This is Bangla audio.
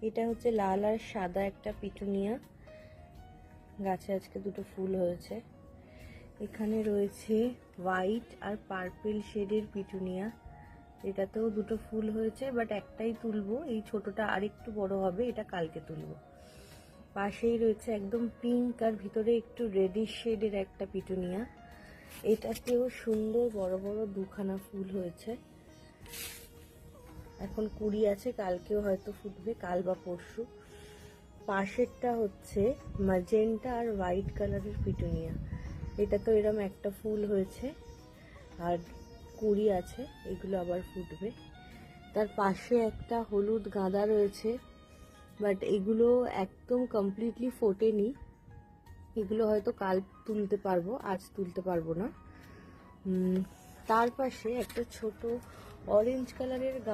এটা হচ্ছে লাল আর সাদা একটা পিটুনিয়া, গাছে আজকে দুটো ফুল হয়েছে। এখানে রয়েছে হোয়াইট আর পার্পল শেডের পিটুনিয়া, এটাতেও দুটো ফুল হয়েছে, বাট একটাই তুলবো, এই ছোটটা আরেকটু বড় হবে, এটা কালকে তুলবো। পাশেই রয়েছে একদম পিঙ্ক আর ভিতরে একটু রেডিশ শেডের একটা পিটুনিয়া, এটাতেও সুন্দর বড় বড় দুখানা ফুল হয়েছে। এখন কুড়ি আছে, কালকেও হয়তো ফুটবে, কাল বা পরশু। পাশেরটা হচ্ছে ম্যাজেন্টা আর হোয়াইট কালারের পিটুনিয়া, এটা তো এরকম একটা ফুল হয়েছে আর কুড়ি আছে, এগুলো আবার ফুটবে। তার পাশে একটা হলুদ গাঁদা রয়েছে, বাট এগুলো একদম কমপ্লিটলি ফোটেনি, এগুলো হয়তো কাল তুলতে পারবো, আজ তুলতে পারবো না। তার পাশে একটা ছোট অরেঞ্জ কালারের